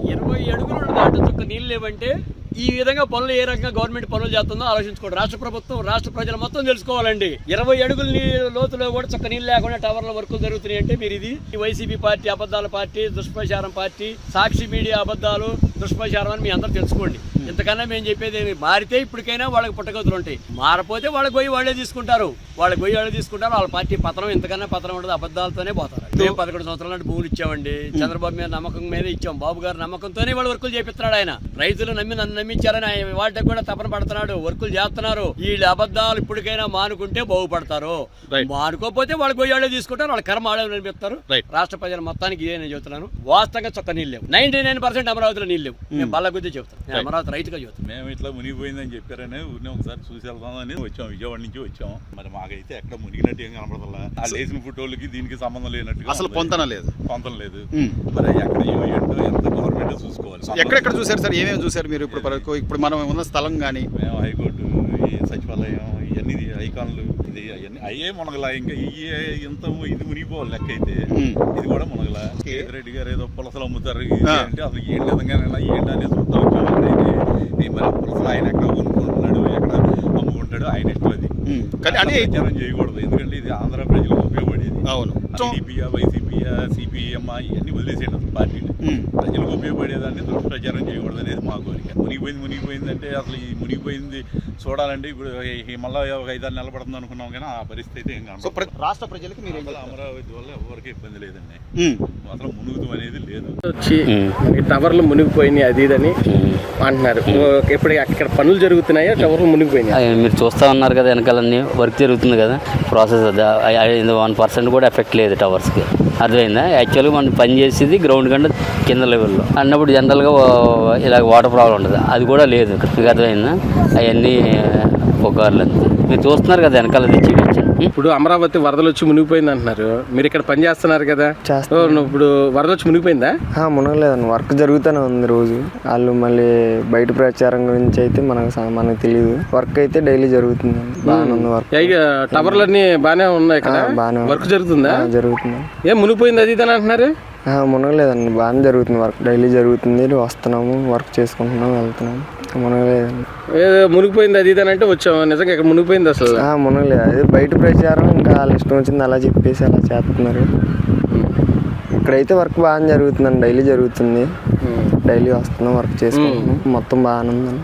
20 అడుగులు దాటొక్క నీళ్ళు లేవంటే ఈ విధంగా పనులు ఏ రకంగా గవర్నమెంట్ పనులు చేస్తుందో ఆలోచించుకోండి. రాష్ట్ర ప్రభుత్వం రాష్ట్ర ప్రజలు మొత్తం తెలుసుకోవాలండి. 20 అడుగుల లోతులో కూడా చక్క నీళ్ళు లేకుండా టవర్ల వర్కులు జరుగుతున్నాయి అంటే మీరు ఇది వైసీపీ పార్టీ అబద్ధాల పార్టీ, దుష్ప్రచారం పార్టీ, సాక్షి మీడియా అబద్ధాలు దుష్ప్రచారం అని మీ అందరూ తెలుసుకోండి. ఇంతకన్నా మేము చెప్పేది మారితే ఇప్పటికైనా వాళ్ళకి పుట్టగతులు ఉంటాయి, మారపోతే వాళ్ళకి పోయి వాళ్ళే తీసుకుంటారు. వాళ్ళ పార్టీ పతనం ఇంతకన్నా పతనం ఉండదు, అబద్ధాలతోనే పోతారు. మేము 11 సంవత్సరాల నాటి భూములు ఇచ్చామండి, చంద్రబాబు మీద నమ్మకం మీద ఇచ్చాం, బాబు గారు నమ్మకంతోనే వాళ్ళు వర్కులు చేపిస్తున్నాడు. ఆయన రైతులు నన్ను నమ్మించారని వాటికి కూడా తపన పడుతున్నాడు, వర్కులు చేస్తున్నారు. వీళ్ళ అబద్ధాలు ఇప్పటికైనా మానుకుంటే బాగుపడతారు, మానుకోకపోతే వాళ్ళకి పోయి వాళ్ళే తీసుకుంటారు, వాళ్ళ కర్మ ఆడే అనిపిస్తారు. రాష్ట్ర ప్రజల మొత్తానికి ఇదే నేను చెబుతున్నాను. వాస్తవంగా చొక్క నీళ్ళు లేవు, 99% అమరావతిలో నీళ్ళు లేవు. మేము బల్ల గుద్దే చెబుతాం, నేను అమరావతి రైతుగా చెబుతాం. మేము ఇట్లా మునిగిపోయిందని చెప్పారని ఒకసారి చూసి వెళ్దామని వచ్చాం, విజయవాడ నుంచి వచ్చాం. మరి మాకైతే ఎక్కడ మునిగినట్టు ఏం కనపడతా, ఆ లేచిన ఫోటోలకి దీనికి సంబంధం లేనట్టు అసలు పొంతన లేదు. మరి ఎక్కడ ఏమయ్యంటో ఎంత గవర్నమెంట్ చూసుకోవాలి. ఎక్కడెక్కడ చూసారు సార్, ఏమేమి చూసారు మీరు? ఇప్పుడు మనం ఉన్న స్థలం కానీ మేము హైకోర్టు, సచివాలయం, ఇవన్నీ ఐకాన్లు, ఇది అవన్నీ అయ్యే మునగలా. ఇంకా ఇంత ఇది మునిగిపోవాలి లెక్క అయితే ఇది కూడా మునగలా. రెడ్డి గారు ఏదో పులసలు అమ్ముతారు అంటే అసలు ఏం విధంగా ఏంటి అనేది చూస్తా వచ్చాము. అక్కడైతే మరి పులసలు ఆయన ఎక్కడ కొనుక్కుంటున్నాడు, ఎక్కడ అమ్ముకుంటాడు, ఆయన ఇష్టం. అది ప్రచారం చేయకూడదు, ఎందుకంటే ఇది ఆంధ్ర ప్రజలకు ఉపయోగపడేది. అవును, టీడీపీయా, వైసీపీయా, సిపిఎం ఇవన్నీ వదిలేసేయండి అసలు పార్టీని. ప్రజలకు ఉపయోగపడేదాన్ని దుష్ప్రచారం చేయకూడదు అనేది మా కోరిక. మునిగిపోయింది అంటే అసలు ఈ మునిగిపోయింది చూడాలంటే ఇప్పుడు మళ్ళీ ఒక 5-6 నెలలు పడుతుంది అనుకున్నాం, కానీ ఆ పరిస్థితి అయితే ఏం కాదు. రాష్ట్ర ప్రజలకు మీరు అమరావతి వల్ల ఎవరికి ఇబ్బంది లేదండి, అసలు మునుగుతాం అనేది లేదు. వచ్చి టవర్లు మునిగిపోయినాయి అది ఇదని అంటున్నారు. ఇప్పుడు అక్కడ పనులు జరుగుతున్నాయా, టవర్లు మునిగిపోయినాయి? మీరు చూస్తా ఉన్నారు కదా, వెనకాలన్నీ వర్క్ జరుగుతుంది కదా, ప్రాసెస్ 1% కూడా ఎఫెక్ట్ లేదు టవర్స్కి. అర్థమైందా? యాక్చువల్గా మనం పని చేసేది గ్రౌండ్ కంటే కింద లెవెల్లో అన్నప్పుడు జనరల్గా ఇలా వాటర్ ప్రాబ్లం ఉంటుంది, అది కూడా లేదు. మీకు అర్థమైందా? అవన్నీ పొగారులు అంతే మీరు చూస్తున్నారు కదా వెనకాల తెచ్చి. ఇప్పుడు అమరావతి వరదలు వచ్చి మునిగిపోయింది అంటున్నారు, మీరు ఇక్కడ పని చేస్తున్నారు కదా, ఇప్పుడు వరద వచ్చి మునిగిపోయిందా? మునగలేదండి, వర్క్ జరుగుతూనే ఉంది రోజు. వాళ్ళు మళ్ళీ బయట ప్రచారం గురించి అయితే మనకు తెలియదు, వర్క్ అయితే డైలీ జరుగుతుంది, బాగానే ఉంది వర్క్. టవర్లన్నీ బాగానే ఉన్నాయి కదా, వర్క్ జరుగుతుందా? జరుగుతుంది. ఏం మునిగిపోయింది అది ఇదని అంటున్నారు? మునగలేదండి, బాగానే జరుగుతుంది, వర్క్ డైలీ జరుగుతుంది, వస్తున్నాము, వర్క్ చేసుకుంటున్నాము, వెళ్తున్నాము. మునగలేదండి. మునిగిపోయింది అది ఇదని అంటే వచ్చాము, నిజంగా ఇక్కడ మునిగిపోయింది అసలు? మునగలేదు, అదే బయట ప్రచారం, ఇంకా వాళ్ళ ఇష్టం వచ్చింది అలా చెప్పేసి అలా చేస్తున్నారు. ఇక్కడైతే వర్క్ బాగానే జరుగుతుందండి, డైలీ జరుగుతుంది, డైలీ వస్తున్నాం, వర్క్ చేసుకుంటున్నాం, మొత్తం బాగానే ఉందండి.